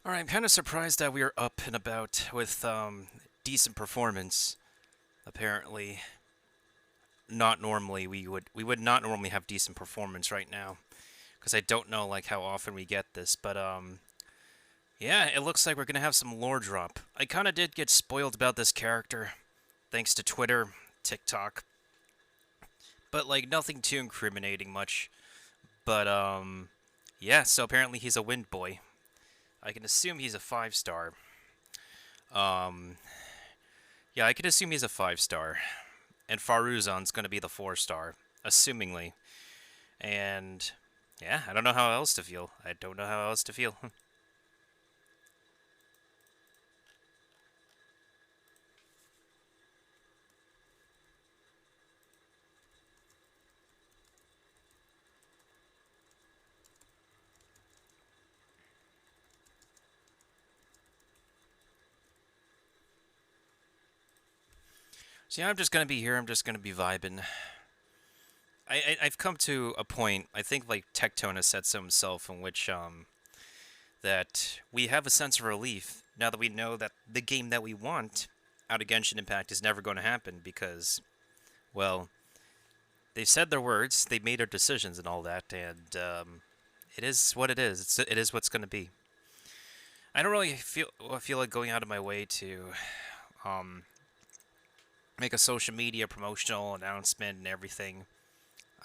Alright, I'm kind of surprised that we are up and about with decent performance. Apparently, not normally we would not normally have decent performance right now because I don't know like how often we get this, but yeah, it looks like we're gonna have some lore drop. I kind of did get spoiled about this character thanks to Twitter, TikTok, but like nothing too incriminating much. But yeah, so apparently he's a wind boy. I can assume he's a 5 star. Um, yeah, I can assume he's a 5 star. And Faruzan's going to be the 4 star, assumingly. And yeah, I don't know how else to feel. I don't know how else to feel. So yeah, I'm just going to be here. I'm just going to be vibing. I've come to a point. I think like Tectone has said so himself, in which that we have a sense of relief now that we know that the game that we want out of Genshin Impact is never going to happen because, well, they said their words, they made their decisions and all that, and it is what it is. It is what's going to be. I don't really feel like going out of my way to um, make a social media promotional announcement and everything.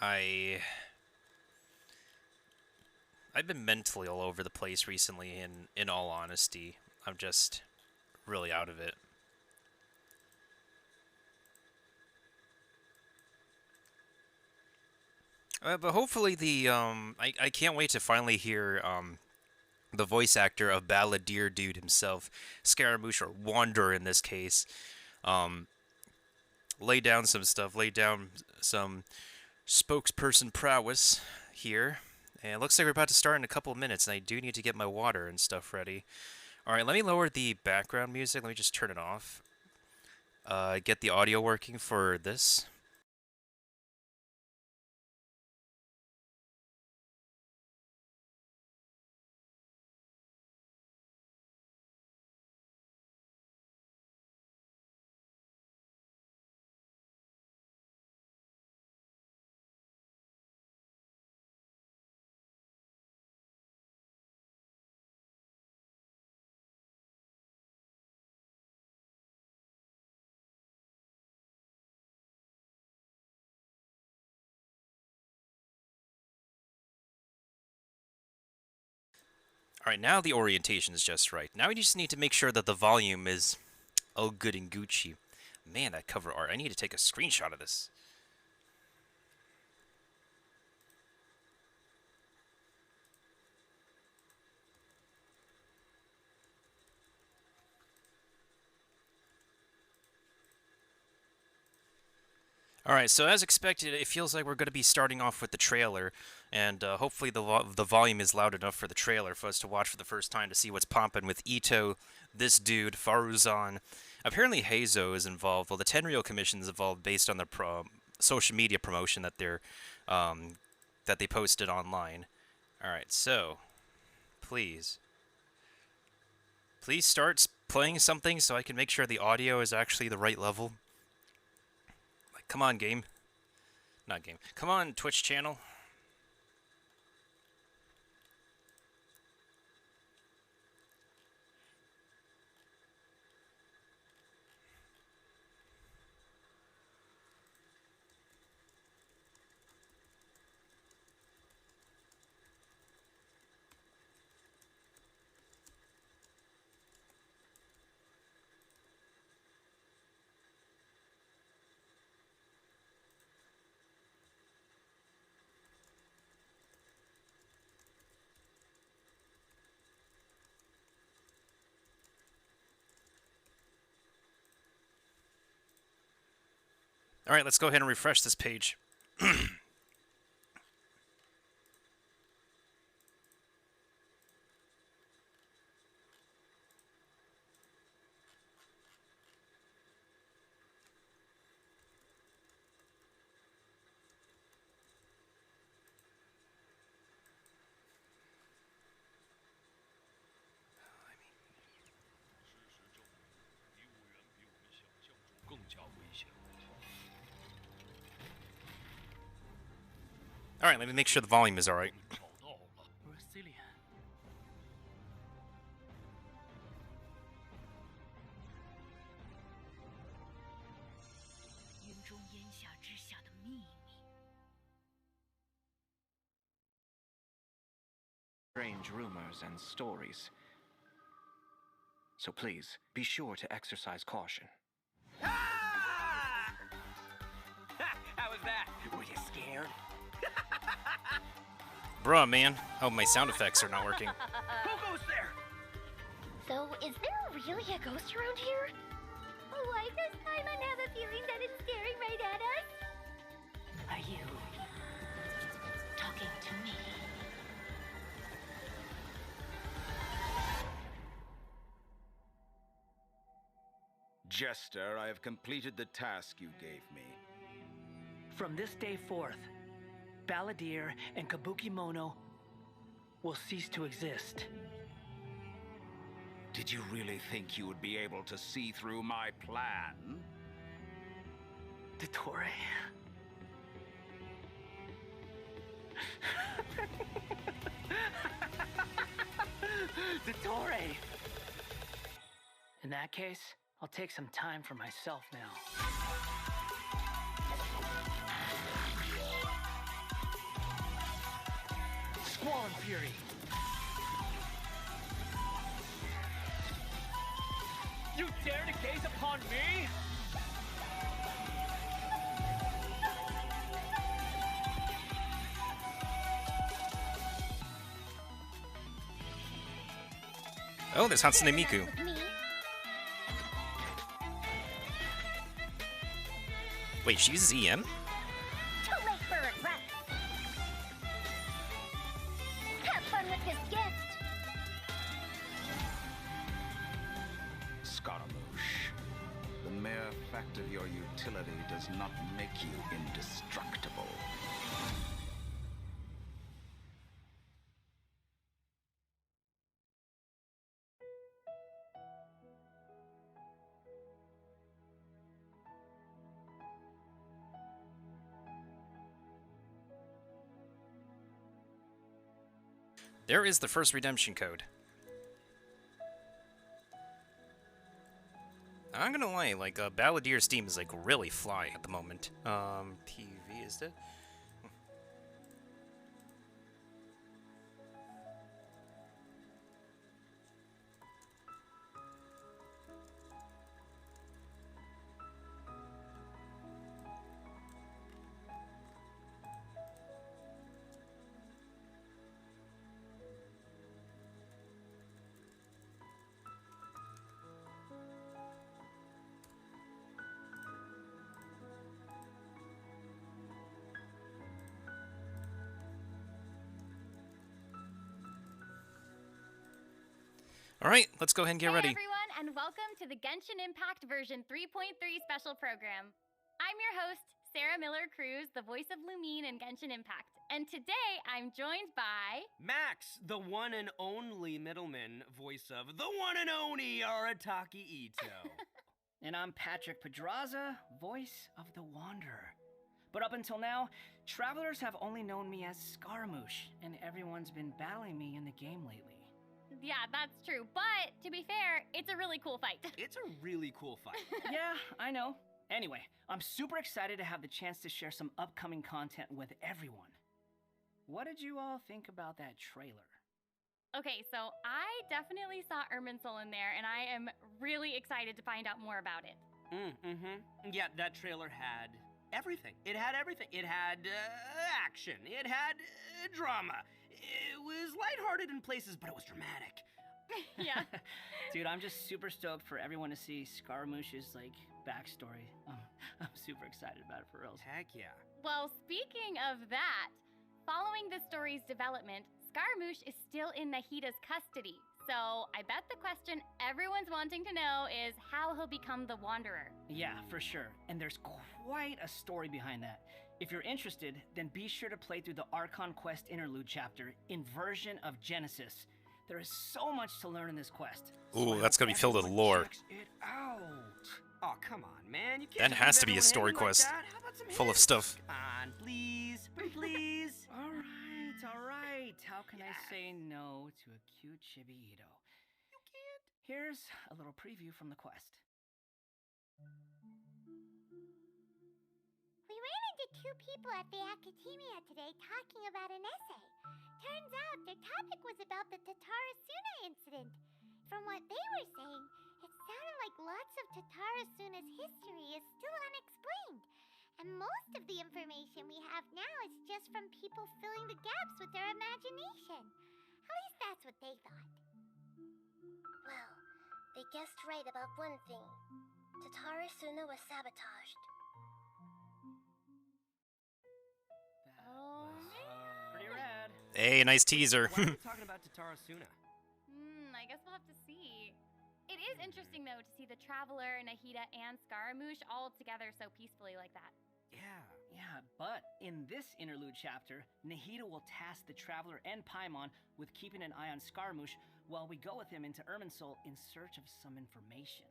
I I've been mentally all over the place recently. In all honesty, I'm just really out of it. But hopefully I can't wait to finally hear the voice actor of Balladeer Dude himself, Scaramouche or Wander in this case, um, lay down some stuff, lay down some spokesperson prowess here. And it looks like we're about to start in a couple of minutes, and I do need to get my water and stuff ready. Alright, let me lower the background music. Let me just turn it off. Get the audio working for this. Alright, now the orientation is just right. Now we just need to make sure that the volume is all good and Gucci. Man, that cover art. I need to take a screenshot of this. All right, so as expected, it feels like we're going to be starting off with the trailer, and hopefully the volume is loud enough for the trailer for us to watch for the first time to see what's popping with Ito, this dude, Faruzan. Apparently, Hazo is involved. Well, the Tenryou Commission is involved based on the social media promotion um, that they posted online. All right, so please, please start playing something so I can make sure the audio is actually the right level. Like, come on, game. Not game. Come on, Twitch channel. All right, let's go ahead and refresh this page. All right, let me make sure the volume is all right. Brazilian. Strange rumors and stories. So please, be sure to exercise caution. Ah! How was that? Were you scared? Bruh, man. Oh, my sound effects are not working. Who goes there? So, is there really a ghost around here? Why does Paimon have a feeling that it's staring right at us? Are you talking to me? Jester, I have completed the task you gave me. From this day forth, Balladeer and Kabukimono will cease to exist. Did you really think you would be able to see through my plan? Dottore. Dottore! In that case, I'll take some time for myself now. Squall and Fury! You dare to gaze upon me? Oh, there's Hatsune Miku. With me? Wait, she uses EM? Too late for regret. Have fun with this gift. Scaramouche, the mere fact of your utility does not make you indestructible. There is the first redemption code. I'm gonna lie, like, Balladeer's Steam is, like, really flying at the moment. TV, is it? Alright, let's go ahead and get ready. Hey everyone, and welcome to the Genshin Impact version 3.3 special program. I'm your host, Sarah Miller-Cruz, the voice of Lumine in Genshin Impact. And today, I'm joined by... Max, the one and only middleman, voice of the one and only Arataki Ito. And I'm Patrick Pedraza, voice of the Wanderer. But up until now, travelers have only known me as Scaramouche, and everyone's been battling me in the game lately. Yeah, that's true. But, to be fair, it's a really cool fight. It's a really cool fight. Yeah, I know. Anyway, I'm super excited to have the chance to share some upcoming content with everyone. What did you all think about that trailer? Okay, so I definitely saw Irminsul in there, and I am really excited to find out more about it. Yeah, that trailer had everything. It had everything. It had action. It had drama. It was lighthearted in places, but it was dramatic. Yeah. Dude, I'm just super stoked for everyone to see Scaramouche's, backstory. I'm super excited about it, for real. Heck yeah. Well, speaking of that, following the story's development, Scaramouche is still in Nahida's custody. So I bet the question everyone's wanting to know is how he'll become the Wanderer. Yeah, for sure. And there's quite a story behind that. If you're interested, then be sure to play through the Archon Quest Interlude chapter, Inversion of Genesis. There is so much to learn in this quest. Ooh, I that's hope gonna be filled with everyone lore. checks it out. Oh, come on, man. You can't That just has leave to be a everyone story hanging like quest that. How about some full of hints? stuff. Come on, please. Please. All right, all right. How can I say no to a cute Chibi-Ito? You can't. Here's a little preview from the quest. We ran into two people at the academia today talking about an essay. Turns out their topic was about the Tatarasuna incident. From what they were saying, it sounded like lots of Tatarasuna's history is still unexplained. And most of the information we have now is just from people filling the gaps with their imagination. At least that's what they thought. Well, they guessed right about one thing. Tatarasuna was sabotaged. Oh, Pretty rad. Hey, nice teaser. Why are we talking about Tatarasuna? I guess we'll have to see. It is interesting, though, to see the Traveler, Nahida, and Scaramouche all together so peacefully like that. Yeah, but in this interlude chapter, Nahida will task the Traveler and Paimon with keeping an eye on Scaramouche while we go with him into Irminsul in search of some information.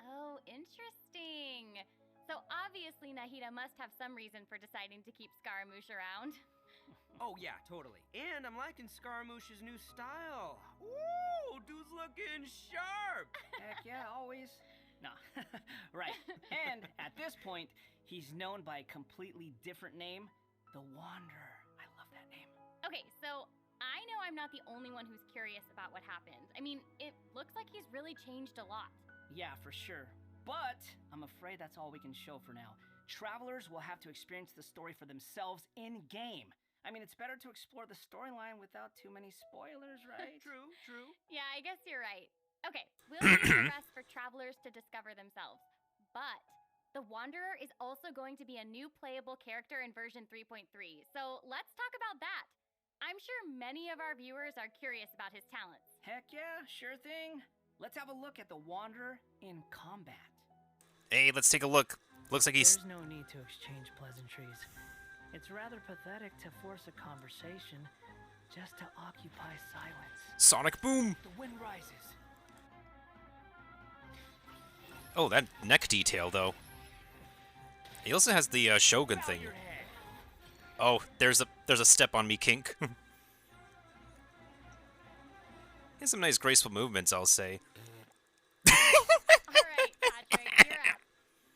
Oh, interesting. So obviously Nahida must have some reason for deciding to keep Scaramouche around. Oh, yeah, totally. And I'm liking Scaramouche's new style. Ooh, dude's looking sharp. Heck yeah, always. Nah, right. And at this point, he's known by a completely different name, the Wanderer. I love that name. Okay, so I know I'm not the only one who's curious about what happened. I mean, it looks like he's really changed a lot. Yeah, for sure. But I'm afraid that's all we can show for now. Travelers will have to experience the story for themselves in-game. I mean, it's better to explore the storyline without too many spoilers, right? True. Yeah, I guess you're right. Okay, we'll leave the rest for travelers to discover themselves. But the Wanderer is also going to be a new playable character in version 3.3, so let's talk about that. I'm sure many of our viewers are curious about his talents. Heck yeah, sure thing. Let's have a look at the Wanderer in combat. Hey, let's take a look. Looks like he's... There's no need to exchange pleasantries. It's rather pathetic to force a conversation just to occupy silence. Sonic Boom! The wind rises. Oh, that neck detail, though. He also has the Shogun thing. Oh, there's a step on me kink. He has some nice graceful movements, I'll say. Alright, Patrick, you're up.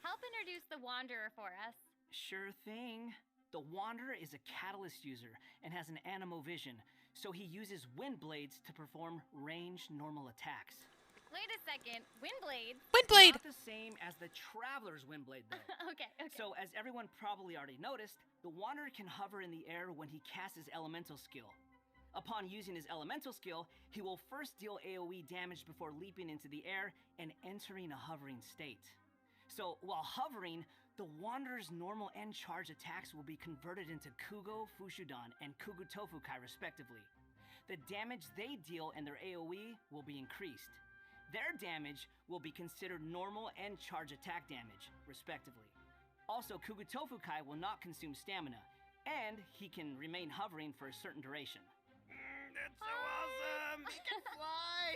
Help introduce the Wanderer for us. Sure thing. The Wanderer is a catalyst user and has an animo vision, so he uses wind blades to perform ranged normal attacks. Wait a second, Windblade? Windblade! Not the same as the Traveler's Windblade, though. Okay. So, as everyone probably already noticed, the Wanderer can hover in the air when he casts his elemental skill. Upon using his elemental skill, he will first deal AoE damage before leaping into the air and entering a hovering state. So, while hovering, the Wanderer's normal and charge attacks will be converted into Kugo Fushudan and Kugu Tofukai respectively. The damage they deal and their AoE will be increased. Their damage will be considered normal and charge attack damage, respectively. Also, Kugu Tofukai will not consume stamina, and he can remain hovering for a certain duration. That's so awesome. He can fly.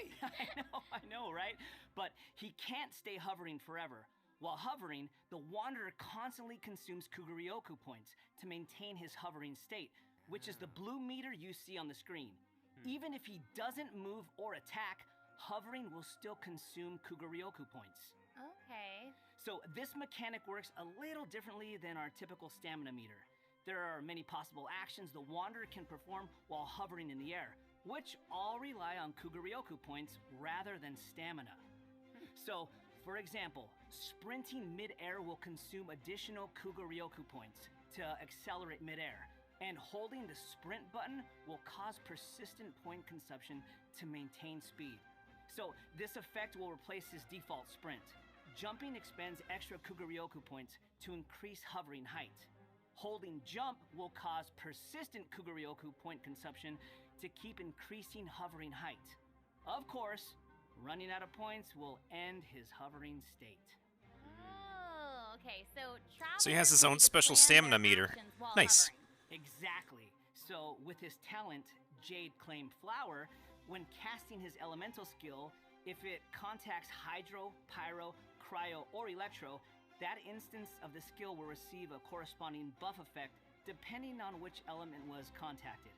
I know, right? But he can't stay hovering forever. While hovering, the Wanderer constantly consumes Kuguryoku points to maintain his hovering state, which is the blue meter you see on the screen. Even if he doesn't move or attack, hovering will still consume Kuguryoku points. Okay. So this mechanic works a little differently than our typical stamina meter. There are many possible actions the Wanderer can perform while hovering in the air, which all rely on Kuguryoku points rather than stamina. So, for example, sprinting mid-air will consume additional Kuguryoku points to accelerate mid-air, and holding the sprint button will cause persistent point consumption to maintain speed. So this effect will replace his default sprint. Jumping expends extra Kuguryoku points to increase hovering height. Holding jump will cause persistent Kuguryoku point consumption to keep increasing hovering height. Of course, running out of points will end his hovering state. Oh, okay. So he has his own special stamina meter. Nice. Exactly. So with his talent, Jade Claim Flower, when casting his elemental skill, if it contacts Hydro, Pyro, cryo, or electro, that instance of the skill will receive a corresponding buff effect depending on which element was contacted.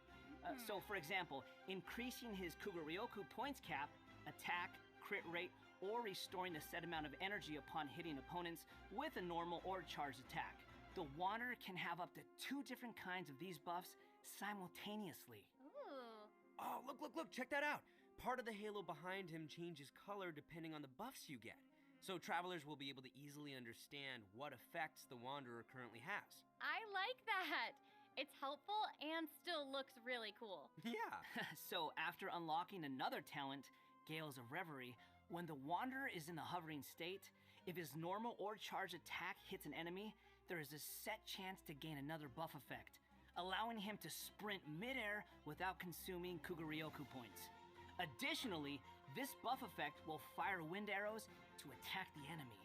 So, for example, increasing his Kuguryoku points cap, attack, crit rate, or restoring a set amount of energy upon hitting opponents with a normal or charged attack. The Wanderer can have up to 2 different kinds of these buffs simultaneously. Ooh. Oh, look, check that out. Part of the halo behind him changes color depending on the buffs you get. So travelers will be able to easily understand what effects the Wanderer currently has. I like that. It's helpful and still looks really cool. Yeah. So, after unlocking another talent, Gales of Reverie, when the Wanderer is in the hovering state, if his normal or charged attack hits an enemy, there is a set chance to gain another buff effect, allowing him to sprint midair without consuming Kuguryoku points. Additionally, this buff effect will fire wind arrows to attack the enemy.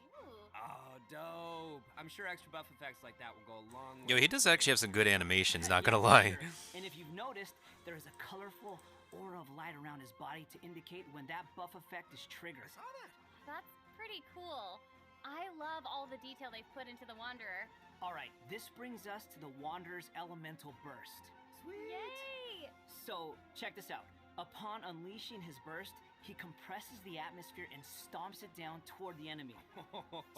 Oh, dope. I'm sure extra buff effects like that will go a long way. Yo, he does actually have some good animations, not gonna Yeah, lie. sure. And if you've noticed, there is a colorful aura of light around his body to indicate when that buff effect is triggered. I saw that. That's pretty cool. I love all the detail they've put into the Wanderer. Alright, this brings us to the Wanderer's Elemental Burst. Sweet. Yay! So, check this out. Upon unleashing his burst, he compresses the atmosphere and stomps it down toward the enemy.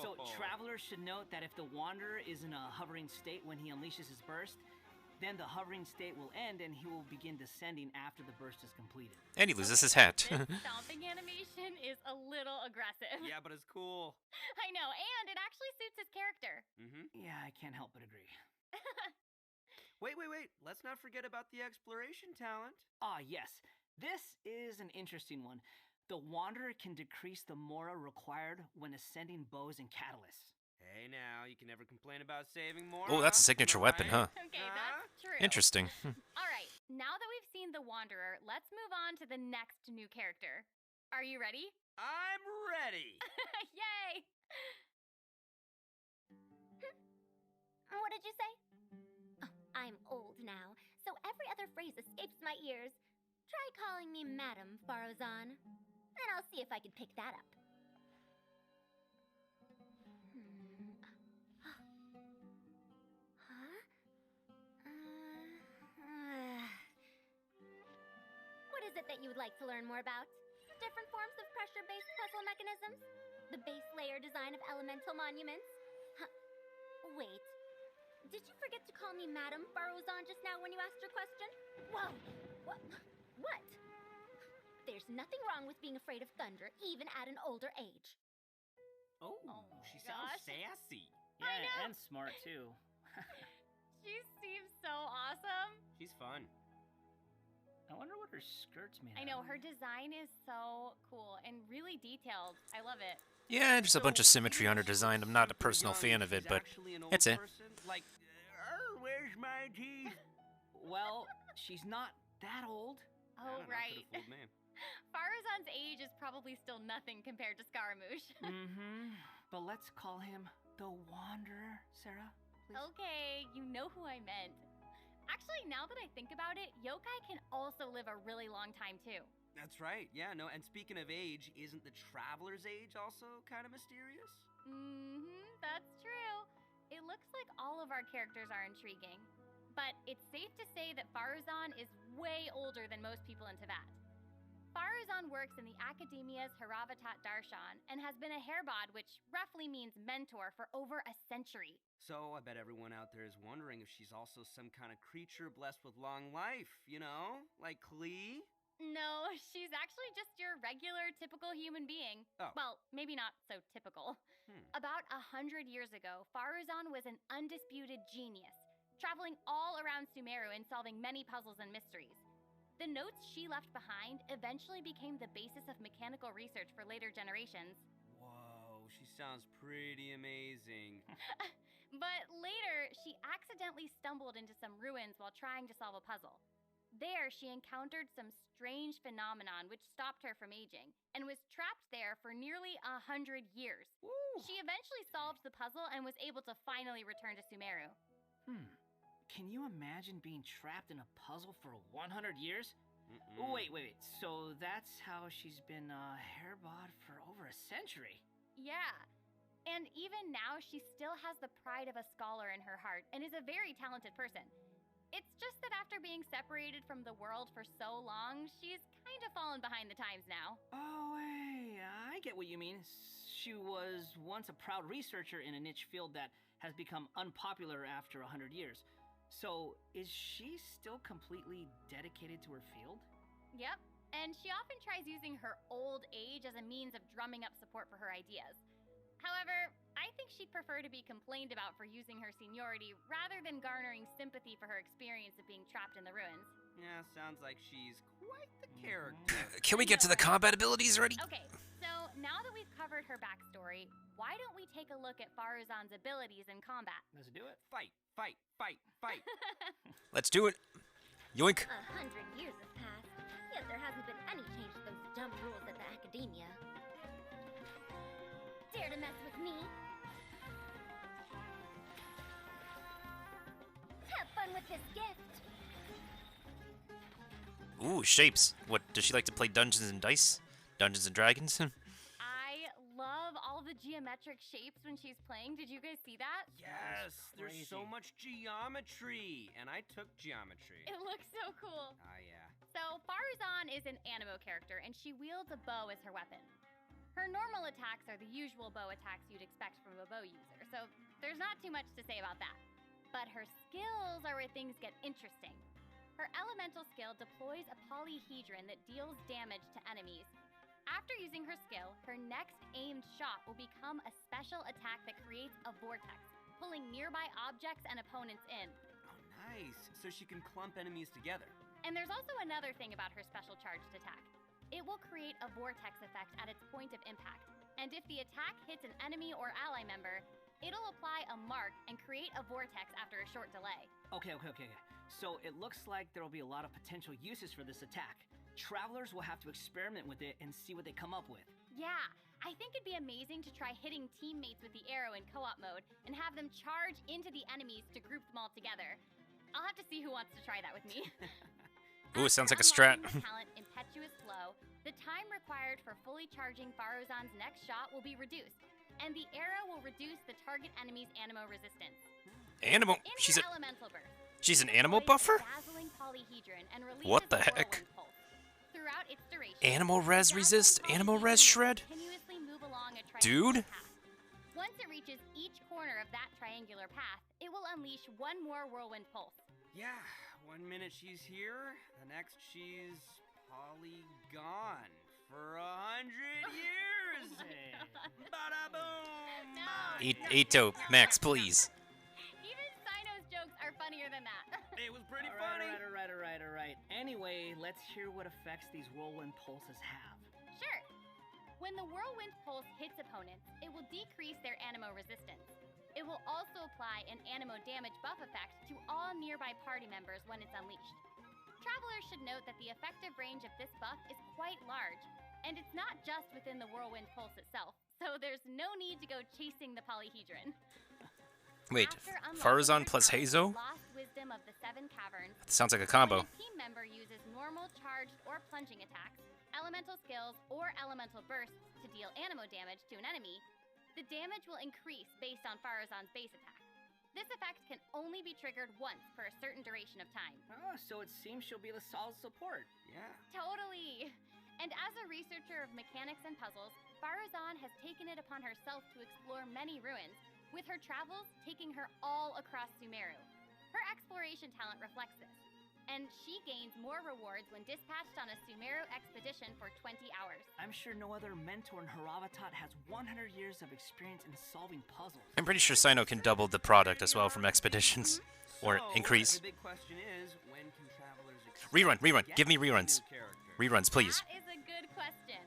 So, travelers should note that if the Wanderer is in a hovering state when he unleashes his burst, then the hovering state will end and he will begin descending after the burst is completed. And he loses his hat. This stomping animation is a little aggressive. Yeah, but it's cool. I know, and it actually suits his character. Mm-hmm. Yeah, I can't help but agree. Wait. Let's not forget about the exploration talent. Ah, yes. This is an interesting one. The Wanderer can decrease the mora required when ascending bows and catalysts. Hey, now, you can never complain about saving more. Oh, that's a signature weapon, huh? Okay, that's true. Interesting. All right, now that we've seen the Wanderer, let's move on to the next new character. Are you ready? I'm ready. Yay! What did you say? Oh, I'm old now, so every other phrase escapes my ears. Try calling me Madam Farozan, and I'll see if I can pick that up. Huh? What is it that you would like to learn more about? Different forms of pressure-based puzzle mechanisms? The base layer design of elemental monuments? Huh. Wait. Did you forget to call me Madam Farozan just now when you asked your question? Whoa! What? There's nothing wrong with being afraid of thunder, even at an older age. Oh, my she sounds gosh. sassy. Yeah, I know. and smart too. She seems so awesome. She's fun. I wonder what her skirt's made I out know, of. her design is so cool and really detailed. I love it. Yeah, just a bunch of symmetry on her design. I'm not a personal fan of it, but it's it. Like, where's my teeth? Well, she's not that old. Oh, right. Faruzan's age is probably still nothing compared to Scaramouche. Mm-hmm. But let's call him the Wanderer, Sarah. Please. Okay, you know who I meant. Actually, now that I think about it, yokai can also live a really long time too. That's right. Yeah, no, and speaking of age, isn't the traveler's age also kind of mysterious? Mm-hmm, that's true. It looks like all of our characters are intriguing. But it's safe to say that Faruzan is way older than most people in Teyvat. Faruzan works in the Academia's Haravatat Darshan and has been a hairbod, which roughly means mentor, for over a century. So I bet everyone out there is wondering if she's also some kind of creature blessed with long life, you know? Like Klee? No, she's actually just your regular, typical human being. Oh. Well, maybe not so typical. About 100 years ago, Faruzan was an undisputed genius, traveling all around Sumeru and solving many puzzles and mysteries. The notes she left behind eventually became the basis of mechanical research for later generations. Whoa, she sounds pretty amazing. But later, she accidentally stumbled into some ruins while trying to solve a puzzle. There, she encountered some strange phenomenon which stopped her from aging, and was trapped there for nearly 100 years. Ooh. She eventually solved the puzzle and was able to finally return to Sumeru. Can you imagine being trapped in a puzzle for 100 years? Wait. So that's how she's been hairbod for over a century. Yeah. And even now, she still has the pride of a scholar in her heart and is a very talented person. It's just that after being separated from the world for so long, she's kind of fallen behind the times now. Oh, hey, I get what you mean. She was once a proud researcher in a niche field that has become unpopular after 100 years. So, is she still completely dedicated to her field? Yep, and she often tries using her old age as a means of drumming up support for her ideas. However, I think she'd prefer to be complained about for using her seniority rather than garnering sympathy for her experience of being trapped in the ruins. Yeah, sounds like she's quite the character. Can we get to the combat abilities already? Okay, so now that we've covered her backstory, why don't we take a look at Faruzan's abilities in combat? Let's do it. Fight, fight, fight, fight. Let's do it. Yoink. 100 years have passed, yet there hasn't been any change to those dumb rules at the academia. Dare to mess with me? Have fun with this gift. Ooh, shapes. What, does she like to play Dungeons and Dice? Dungeons and Dragons? I love all the geometric shapes when she's playing. Did you guys see that? Yes, there's crazy. so much geometry, and I took geometry. It looks so cool. Yeah. So, Faruzan is an animo character, and she wields a bow as her weapon. Her normal attacks are the usual bow attacks you'd expect from a bow user, so there's not too much to say about that. But her skills are where things get interesting. Her elemental skill deploys a polyhedron that deals damage to enemies. After using her skill, her next aimed shot will become a special attack that creates a vortex, pulling nearby objects and opponents in. Oh, nice. So she can clump enemies together. And there's also another thing about her special charged attack. It will create a vortex effect at its point of impact, and if the attack hits an enemy or ally member, it'll apply a mark and create a vortex after a short delay. Okay. So it looks like there will be a lot of potential uses for this attack. Travelers will have to experiment with it and see what they come up with. Yeah, I think it'd be amazing to try hitting teammates with the arrow in co-op mode and have them charge into the enemies to group them all together. I'll have to see who wants to try that with me. Ooh, it sounds like a After strat. unlocking the talent Impetuous Flow, the time required for fully charging Faruzan's next shot will be reduced, and the arrow will reduce the target enemy's animo resistance. Animal. In She's her elemental burst, she's an it animal deploys a buffer? dazzling polyhedron and releases What the a heck? whirlwind pulse. Throughout its duration, Animal the res dazzling resist? Animal res polyhedron will shred? continuously move along a Dude? triangular path. Once it reaches each corner of that triangular path, it will unleash one more whirlwind pulse. Yeah, 1 minute she's here, the next she's polygon for 100 years. Hey. Bada boom! No. Ito, Max, please. Even Sino's jokes are funnier than that. It was pretty All funny. right. Anyway, let's hear what effects these whirlwind pulses have. Sure. When the whirlwind pulse hits opponents, it will decrease their animo resistance. It will also apply an animo damage buff effect to all nearby party members when it's unleashed. Travelers should note that the effective range of this buff is quite large, and it's not just within the whirlwind pulse itself, so there's no need to go chasing the polyhedron. Wait, After unlocking Faruzan her plus talent, Hazo? Lost Wisdom of the Seven Caverns, Sounds like a combo. when a team member uses normal, charged, or plunging attacks, elemental skills, or elemental bursts to deal animo damage to an enemy, the damage will increase based on Faruzan's base attack. This effect can only be triggered once for a certain duration of time. Oh, so it seems she'll be the solid support. Yeah. Totally! And as a researcher of mechanics and puzzles, Faruzan has taken it upon herself to explore many ruins, with her travels taking her all across Sumeru. Her exploration talent reflects this, and she gains more rewards when dispatched on a Sumeru expedition for 20 hours. I'm sure no other mentor in Haravatat has 100 years of experience in solving puzzles. I'm pretty sure Sino can double the product as well from expeditions. Or So, increase. The big question is, when can travelers expect Rerun. to get Give me a reruns. new character? Reruns, please. That is a good question.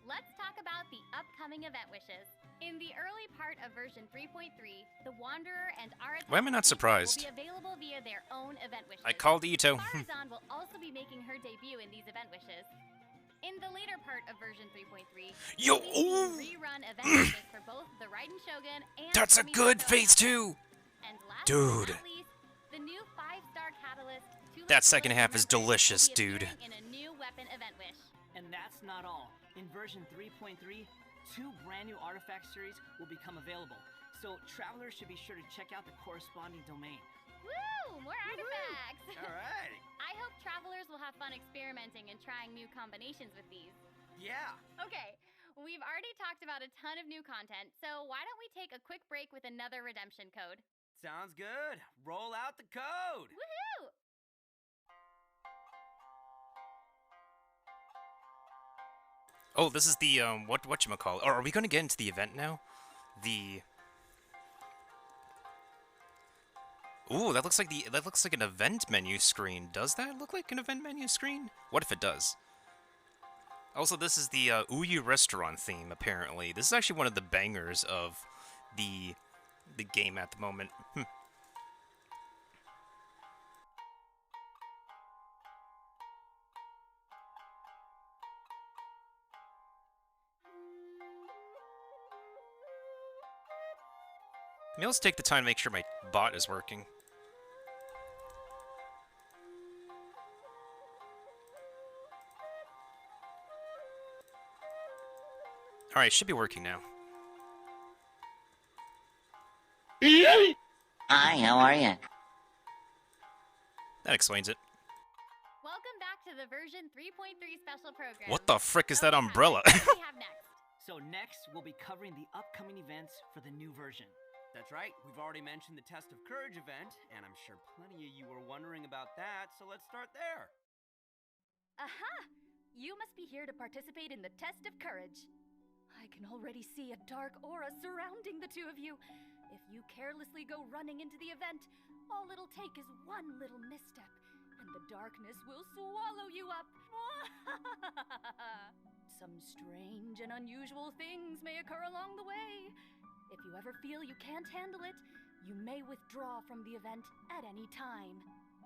Let's talk about the upcoming event wishes. In the early part of version 3.3, the Wanderer and Aratak Why am I not surprised? will be available via their own event wishes. I called Ito. Faruzan will also be making her debut in these event wishes. In the later part of version 3.3, Yo, we'll be seeing ooh. rerun event wishes for both the Raiden Shogun and That's a Kami good Shogun. phase 2. And last Dude. but not least, the new 5-star catalyst. Tulip That second Rose half is Remembrance delicious, will be dude. appearing in a new weapon event wish. And that's not all. In version 3.3, 2 brand new artifact series will become available, so travelers should be sure to check out the corresponding domain. Woo! More artifacts! All right. I hope travelers will have fun experimenting and trying new combinations with these. Yeah. Okay, we've already talked about a ton of new content, so why don't we take a quick break with another redemption code? Sounds good. Roll out the code. Woohoo! Oh, this is the whatchamacallit. Or are we going to get into the event now? Ooh, that looks like an event menu screen. Does that look like an event menu screen? What if it does? Also, this is the Uyu restaurant theme, apparently. This is actually one of the bangers of the game at the moment. Maybe let's take the time to make sure my bot is working. Alright, should be working now. Hi, how are you? That explains it. Welcome back to the version 3.3 special program. What the frick is that Okay, umbrella? What do we have next? So next, we'll be covering the upcoming events for the new version. That's right. We've already mentioned the Test of Courage event, and I'm sure plenty of you were wondering about that, so let's start there. Aha! You must be here to participate in the Test of Courage. I can already see a dark aura surrounding the two of you. If you carelessly go running into the event, all it'll take is one little misstep, and the darkness will swallow you up. Some strange and unusual things may occur along the way. If you ever feel you can't handle it, you may withdraw from the event at any time.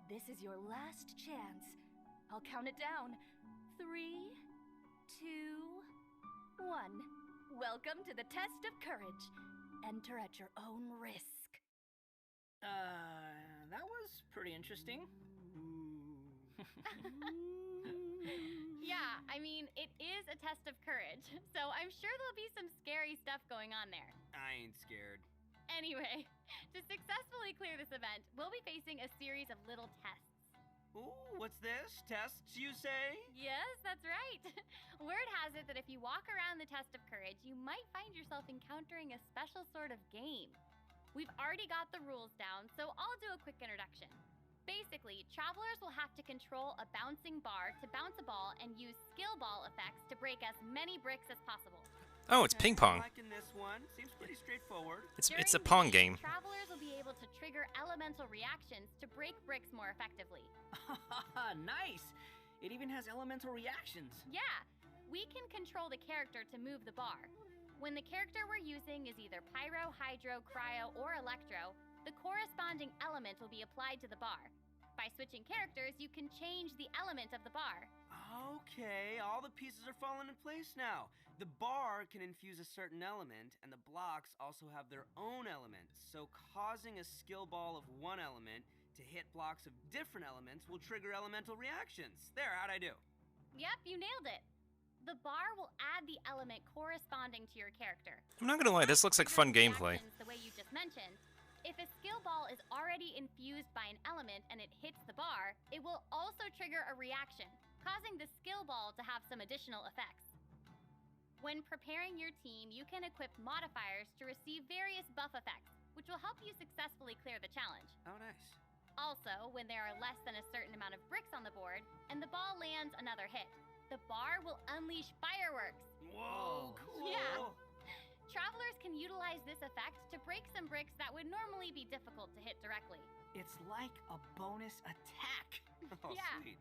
This is your last chance. I'll count it down. 3, 2, 1. Welcome to the Test of Courage. Enter at your own risk. That was pretty interesting. Yeah, I mean, it is a test of courage, so I'm sure there'll be some scary stuff going on there. I ain't scared. Anyway, to successfully clear this event, we'll be facing a series of little tests. Ooh, what's this? Tests, you say? Yes, that's right. Word has it that if you walk around the test of courage, you might find yourself encountering a special sort of game. We've already got the rules down, so I'll do a quick introduction. Basically, travelers will have to control a bouncing bar to bounce a ball and use skill ball effects to break as many bricks as possible. Oh, it's ping pong. Liking this one. Seems pretty straightforward. It's a During pong the game. Travelers will be able to trigger elemental reactions to break bricks more effectively. Nice! It even has elemental reactions. Yeah, we can control the character to move the bar. When the character we're using is either pyro, hydro, cryo, or electro, the corresponding element will be applied to the bar. By switching characters, you can change the element of the bar. Okay, all the pieces are falling in place now. The bar can infuse a certain element, and the blocks also have their own elements. So causing a skill ball of one element to hit blocks of different elements will trigger elemental reactions. There, how'd I do? Yep, you nailed it. The bar will add the element corresponding to your character. I'm not gonna lie, this looks like fun gameplay. The way you just mentioned. If a skill ball is already infused by an element and it hits the bar, it will also trigger a reaction, causing the skill ball to have some additional effects. When preparing your team, you can equip modifiers to receive various buff effects, which will help you successfully clear the challenge. Oh, nice. Also, when there are less than a certain amount of bricks on the board, and the ball lands another hit, the bar will unleash fireworks. Whoa, cool. Yeah. Travelers can utilize this effect to break some bricks that would normally be difficult to hit directly. It's like a bonus attack. Oh, Yeah. sweet.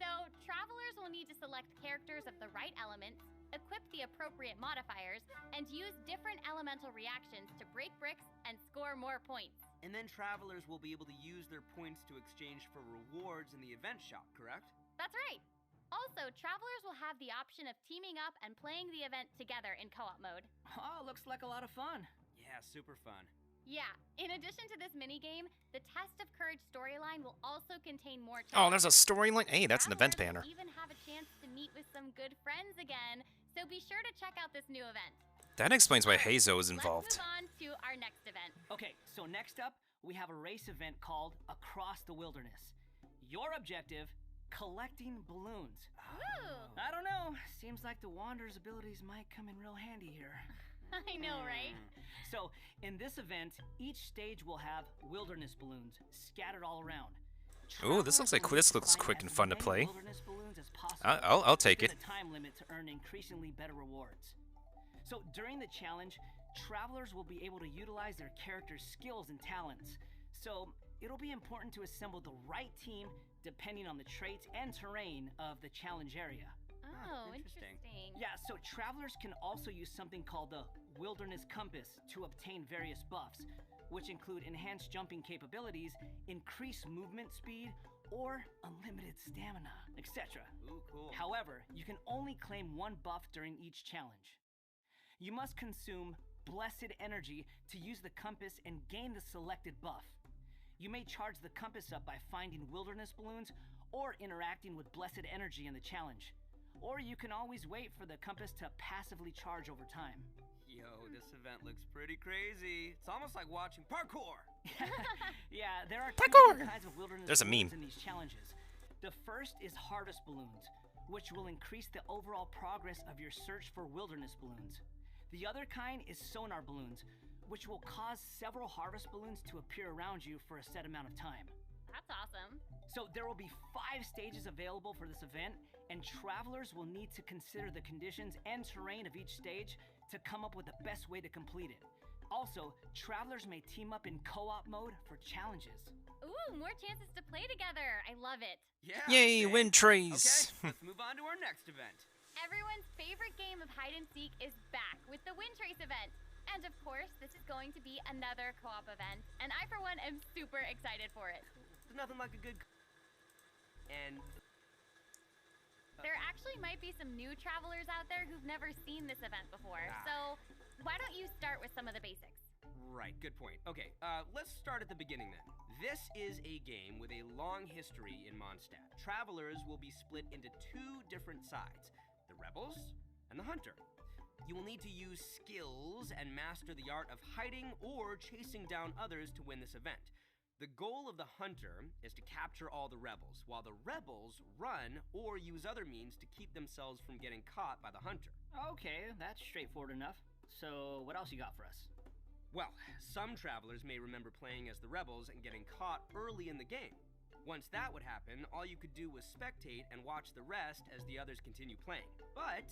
So, travelers will need to select characters of the right elements, equip the appropriate modifiers, and use different elemental reactions to break bricks and score more points. And then travelers will be able to use their points to exchange for rewards in the event shop, correct? That's right. Also, travelers will have the option of teaming up and playing the event together in co-op mode. Oh, looks like a lot of fun. Yeah, super fun. Yeah, in addition to this minigame, the Test of Courage storyline will also contain more Oh, there's a challenges. storyline? Hey, that's an event Travelers banner. will even have a chance to meet with some good friends again, so be sure to check out this new event. That explains why Alright, Hazo is involved. Let's move on to our next event. Okay, so next up, we have a race event called Across the Wilderness. Your objective, collecting balloons. Woo! I don't know, seems like the Wanderer's abilities might come in real handy here. I know, right? So, in this event, each stage will have wilderness balloons scattered all around. Ooh, this looks like this looks Find quick as and fun to many play. wilderness balloons as possible I'll take within it. a time limit to earn increasingly better rewards. So, during the challenge, travelers will be able to utilize their character's skills and talents. So, it'll be important to assemble the right team depending on the traits and terrain of the challenge area. Oh, interesting. interesting. Yeah, so travelers can also use something called the Wilderness Compass to obtain various buffs, which include enhanced jumping capabilities, increased movement speed, or unlimited stamina, etc. Ooh, cool. However, you can only claim one buff during each challenge. You must consume Blessed Energy to use the compass and gain the selected buff. You may charge the compass up by finding wilderness balloons or interacting with Blessed Energy in the challenge. Or you can always wait for the compass to passively charge over time. Yo, this event looks pretty crazy. It's almost like watching parkour. Yeah, there are Parkour! two different kinds of wilderness There's a balloons meme. in these challenges. The first is harvest balloons, which will increase the overall progress of your search for wilderness balloons. The other kind is sonar balloons, which will cause several harvest balloons to appear around you for a set amount of time. That's awesome. So there will be 5 stages available for this event, and travelers will need to consider the conditions and terrain of each stage to come up with the best way to complete it. Also, travelers may team up in co-op mode for challenges. Ooh, more chances to play together. I love it. Yeah. Yay, okay. win trays! Okay, let's move on to our next event. Everyone's favorite game of hide and seek is back with the Wind Trace event. And of course, this is going to be another co-op event, and I for one am super excited for it. There's nothing like a good and There actually might be some new travelers out there who've never seen this event before. So, why don't you start with some of the basics? Right, good point. Okay, let's start at the beginning then. This is a game with a long history in Mondstadt. Travelers will be split into 2 different sides, the Rebels and the Hunter. You will need to use skills and master the art of hiding or chasing down others to win this event. The goal of the Hunter is to capture all the Rebels, while the Rebels run or use other means to keep themselves from getting caught by the Hunter. Okay, that's straightforward enough. So, what else you got for us? Well, some travelers may remember playing as the Rebels and getting caught early in the game. Once that would happen, all you could do was spectate and watch the rest as the others continue playing. But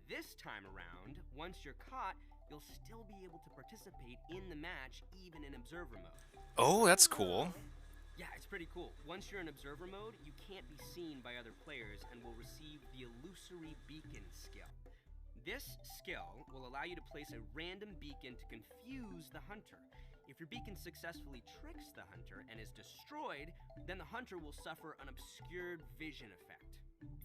this time around, once you're caught, you'll still be able to participate in the match even in observer mode. Oh, that's cool. Yeah, it's pretty cool. Once you're in observer mode, you can't be seen by other players and will receive the illusory beacon skill. This skill will allow you to place a random beacon to confuse the hunter. If your beacon successfully tricks the hunter and is destroyed, then the hunter will suffer an obscured vision effect.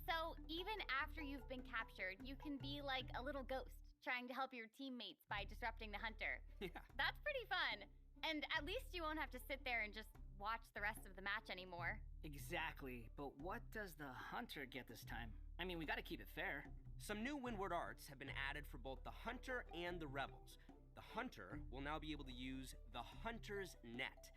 So, even after you've been captured, you can be like a little ghost, trying to help your teammates by disrupting the hunter. Yeah. That's pretty fun. And at least you won't have to sit there and just watch the rest of the match anymore. Exactly, but what does the Hunter get this time? I mean, we gotta keep it fair. Some new Windward arts have been added for both the Hunter and the Rebels. The Hunter will now be able to use the Hunter's Net.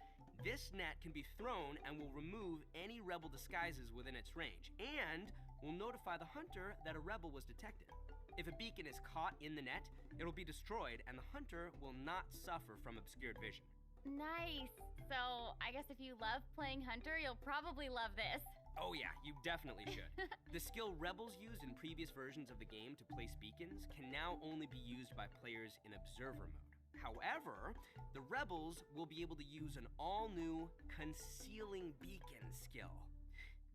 This net can be thrown and will remove any Rebel disguises within its range, and will notify the Hunter that a Rebel was detected. If a beacon is caught in the net, it'll be destroyed and the Hunter will not suffer from obscured vision. Nice. So, I guess if you love playing Hunter, you'll probably love this. Oh yeah, you definitely should. The skill Rebels used in previous versions of the game to place beacons can now only be used by players in observer mode. However, the Rebels will be able to use an all-new Concealing Beacon skill.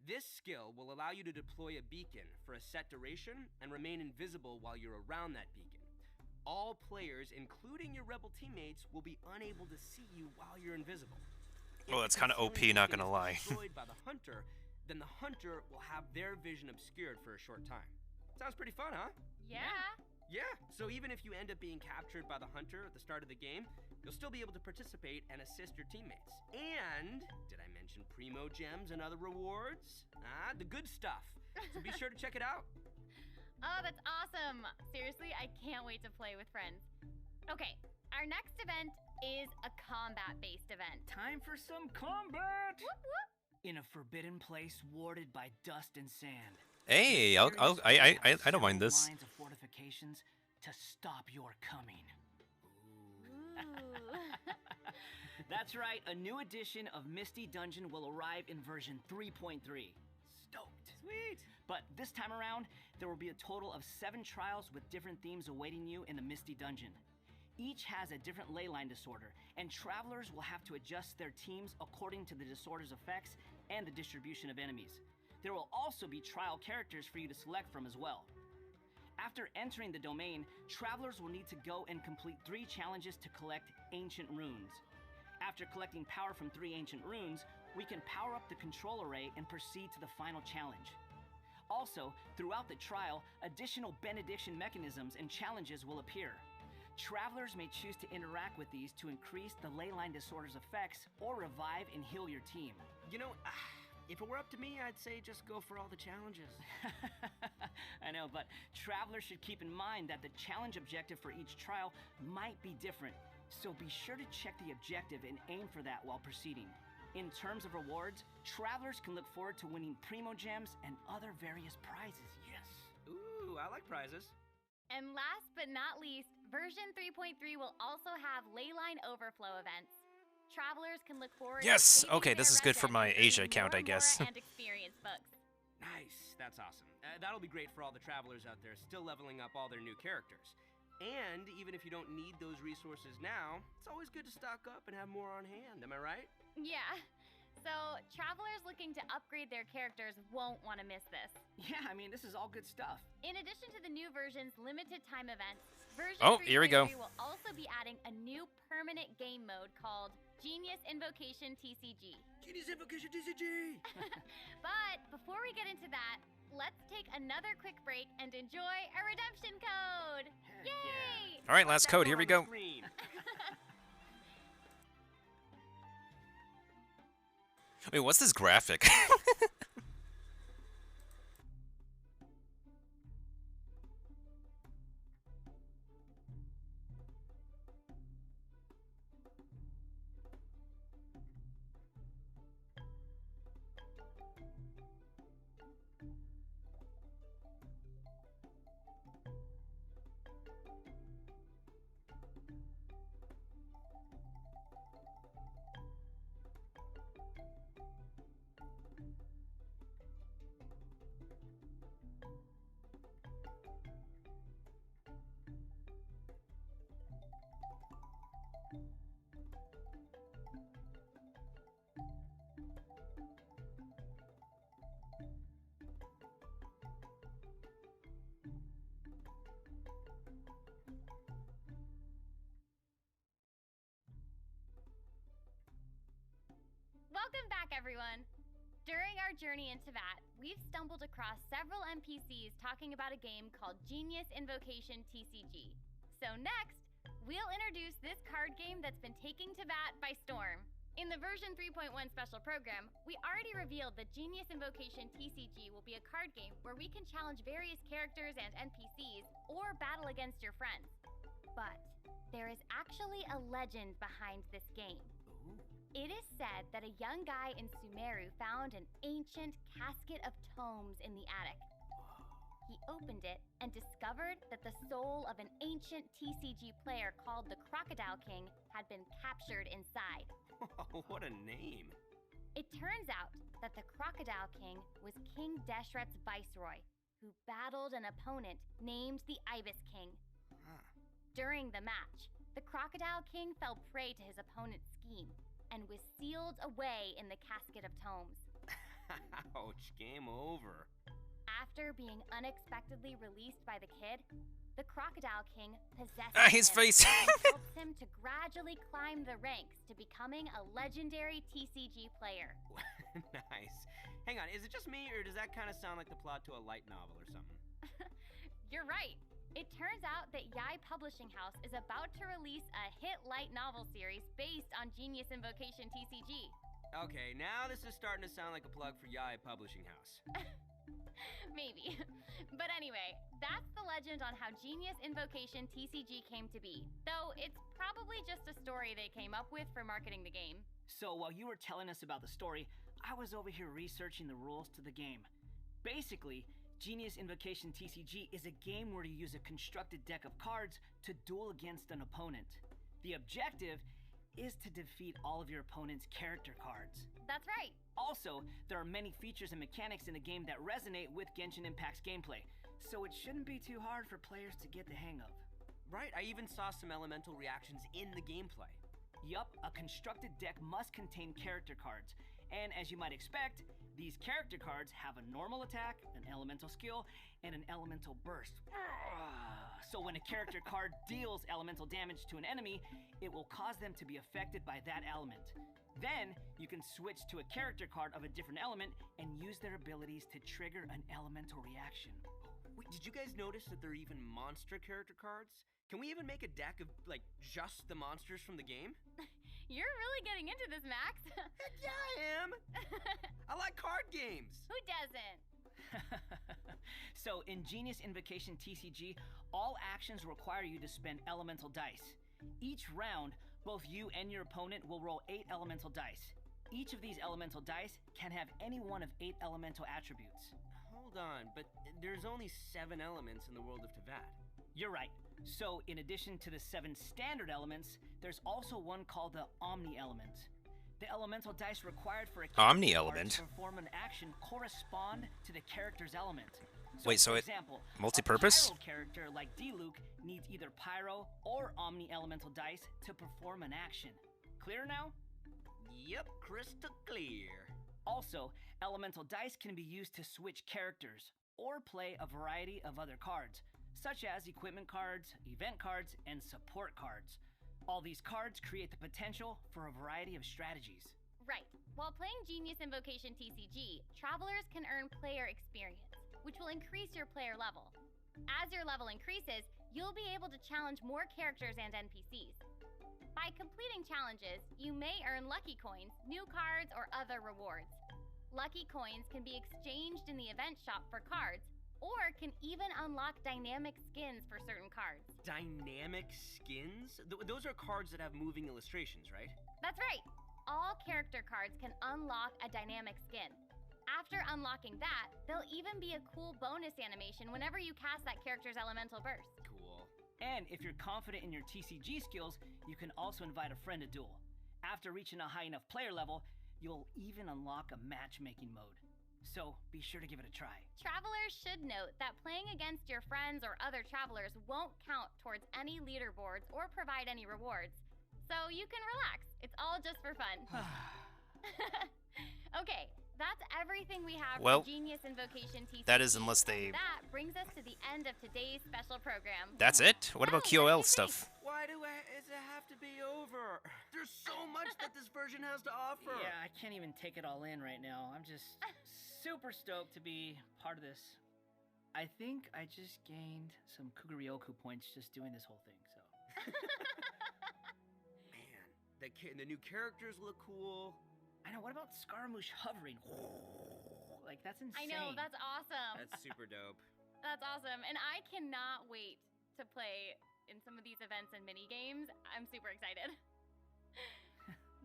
This skill will allow you to deploy a beacon for a set duration and remain invisible while you're around that beacon. All players, including your Rebel teammates, will be unable to see you while you're invisible. Well, that's kind of OP, not gonna lie. Destroyed by the Hunter, then the Hunter will have their vision obscured for a short time. Sounds pretty fun, huh? Yeah. Yeah, so even if you end up being captured by the hunter at the start of the game, you'll still be able to participate and assist your teammates. And, did I mention Primo Gems and other rewards? Ah, the good stuff. So be sure to check it out. Oh, that's awesome. Seriously, I can't wait to play with friends. Okay, our next event is a combat-based event. Time for some combat! Whoop, whoop. In a forbidden place warded by dust and sand. Hey, I don't mind this. Lines of fortifications to stop your coming. Ooh. That's right, a new edition of Misty Dungeon will arrive in version 3.3. Stoked. Sweet. But this time around, there will be a total of 7 trials with different themes awaiting you in the Misty Dungeon. Each has a different leyline disorder, and travelers will have to adjust their teams according to the disorder's effects and the distribution of enemies. There will also be trial characters for you to select from as well. After entering the domain, travelers will need to go and complete 3 challenges to collect ancient runes. After collecting power from 3 ancient runes, we can power up the control array and proceed to the final challenge. Also, throughout the trial, additional benediction mechanisms and challenges will appear. Travelers may choose to interact with these to increase the leyline disorder's effects or revive and heal your team. You know, if it were up to me, I'd say just go for all the challenges. I know, but travelers should keep in mind that the challenge objective for each trial might be different, so be sure to check the objective and aim for that while proceeding. In terms of rewards, travelers can look forward to winning Primo Gems and other various prizes. Yes! Ooh, I like prizes. And last but not least, version 3.3 will also have leyline overflow events. Travelers can look forward to Yes! saving Okay, this their is good for resin my and Asia earning account, I more guess. and experience books. Nice, that's awesome. That'll be great for all the travelers out there still leveling up all their new characters. And even if you don't need those resources now, it's always good to stock up and have more on hand, am I right? Yeah. So, travelers looking to upgrade their characters won't want to miss this. Yeah, I mean, this is all good stuff. In addition to the new version's limited time events, version Oh, here we go. 3.3 will also be adding a new permanent game mode called Genius Invocation TCG. Genius Invocation TCG! But before we get into that, let's take another quick break and enjoy a redemption code! Heck Yay! All right, last code. Here we go. Wait, what's this graphic? Welcome back, everyone! During our journey into VAT, we've stumbled across several NPCs talking about a game called Genius Invocation TCG. So next, we'll introduce this card game that's been taking to VAT by storm. In the version 3.1 special program, we already revealed that Genius Invocation TCG will be a card game where we can challenge various characters and NPCs or battle against your friends. But there is actually a legend behind this game. It is said that a young guy in Sumeru found an ancient casket of tomes in the attic. He opened it and discovered that the soul of an ancient TCG player called the Crocodile King had been captured inside. What a name! It turns out that the Crocodile King was King Deshret's viceroy, who battled an opponent named the Ibis King. During the match, the Crocodile King fell prey to his opponent's scheme and was sealed away in the casket of tomes. Ouch, game over. After being unexpectedly released by the kid, the Crocodile King possesses His him face. and helps him to gradually climb the ranks to becoming a legendary TCG player. Nice. Hang on, is it just me, or does that kind of sound like the plot to a light novel or something? It turns out that Yai Publishing House is about to release a hit light novel series based on Genius Invocation TCG. Okay, now this is starting to sound like a plug for Yai Publishing House. Maybe. But anyway, that's the legend on how Genius Invocation TCG came to be. Though it's probably just a story they came up with for marketing the game. So while you were telling us about the story, I was over here researching the rules to the game. Basically, Genius Invocation TCG is a game where you use a constructed deck of cards to duel against an opponent. The objective is to defeat all of your opponent's character cards. That's right. Also, there are many features and mechanics in the game that resonate with Genshin Impact's gameplay, so it shouldn't be too hard for players to get the hang of. Right, I even saw some elemental reactions in the gameplay. Yup, a constructed deck must contain character cards, and as you might expect, these character cards have a normal attack, an elemental skill, and an elemental burst. So when a character card deals elemental damage to an enemy, it will cause them to be affected by that element. Then, you can switch to a character card of a different element and use their abilities to trigger an elemental reaction. Wait, did you guys notice that there are even monster character cards? Can we even make a deck of, like, just the monsters from the game? You're really getting into this, Max. Heck yeah, I am! I like card games! Who doesn't? So, in Genius Invocation TCG, all actions require you to spend elemental dice. Each round, both you and your opponent will roll 8 elemental dice. Each of these elemental dice can have any one of 8 elemental attributes. Hold on, but there's only 7 elements in the world of Teyvat. You're right. So, in addition to the 7 standard elements, there's also one called the Omni Element. The elemental dice required for a Omni character Element? to perform an action correspond to the character's element. Wait, so for it example, multi-purpose? A pyro character like D-Luke needs either pyro or Omni Elemental dice to perform an action. Clear now? Yep, crystal clear. Also, elemental dice can be used to switch characters or play a variety of other cards, such as equipment cards, event cards, and support cards. All these cards create the potential for a variety of strategies. Right. While playing Genius Invocation TCG, travelers can earn player experience, which will increase your player level. As your level increases, you'll be able to challenge more characters and NPCs. By completing challenges, you may earn lucky coins, new cards, or other rewards. Lucky coins can be exchanged in the event shop for cards, or can even unlock dynamic skins for certain cards. Dynamic skins? Those are cards that have moving illustrations, right? That's right. All character cards can unlock a dynamic skin. After unlocking that, there'll even be a cool bonus animation whenever you cast that character's elemental burst. Cool. And if you're confident in your TCG skills, you can also invite a friend to duel. After reaching a high enough player level, you'll even unlock a matchmaking mode. So be sure to give it a try. Travelers should note that playing against your friends or other travelers won't count towards any leaderboards or provide any rewards. So you can relax. It's all just for fun. Okay, that's everything we have Well, for Genius Invocation TCG. that is unless they... That brings us to the end of today's special program. That's it? What about QOL stuff? Why does it have to be over? There's so much that this version has to offer. Yeah, I can't even take it all in right now. I'm just super stoked to be part of this. I think I just gained some Kugaryoku points just doing this whole thing, so. Man, the new characters look cool. I know, what about Scaramouche hovering? Like, that's insane. I know, that's awesome. That's super dope. That's awesome. And I cannot wait to play in some of these events and mini games. I'm super excited.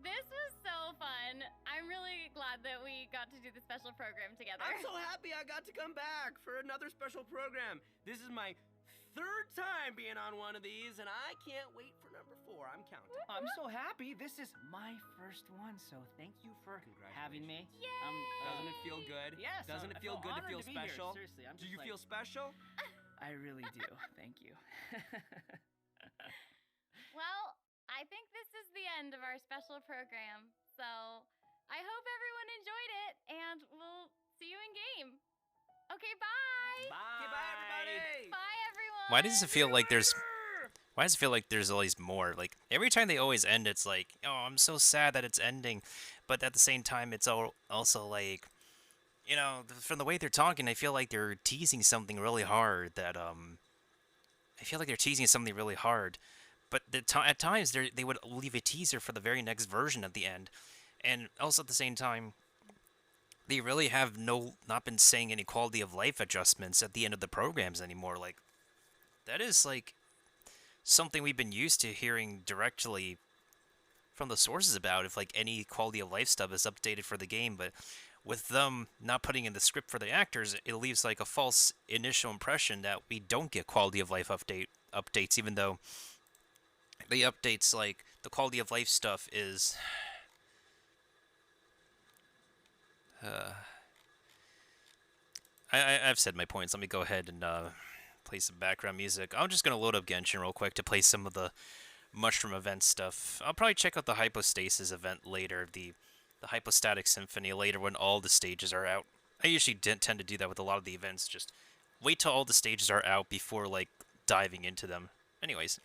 This was so fun. I'm really glad that we got to do the special program together. I'm so happy I got to come back for another special program. This is my 3rd time being on one of these, and I can't wait for number 4. I'm counting. I'm so happy. This is my first one, so thank you for having me. Doesn't it feel good? Yes. Doesn't it feel good to feel special? Seriously, I'm Do just you feel special? I really do. Thank you. Well, I think this is the end of our special program. So I hope everyone enjoyed it, and we'll see you in game. Okay, bye. Bye. Okay, bye, everybody. Bye, everyone. Why does it feel like there's always more? Like, every time they always end, it's like, oh, I'm so sad that it's ending. But at the same time, it's also like, you know, from the way they're talking, I feel like they're teasing something really hard that, I feel like they're teasing something really hard, but at times they would leave a teaser for the very next version at the end, and also at the same time, they really have not been saying any quality of life adjustments at the end of the programs anymore. Like that is like something we've been used to hearing directly from the sources about if like any quality of life stuff is updated for the game, but with them not putting in the script for the actors, it leaves like a false initial impression that we don't get quality of life updates, even though the updates like the quality of life stuff is I've said my points. Let me go ahead and play some background music. I'm just gonna load up Genshin real quick to play some of the mushroom event stuff. I'll probably check out the hypostasis event later, the hypostatic symphony later when all the stages are out. I usually tend to do that with a lot of the events. Just wait till all the stages are out before like diving into them. Anyways,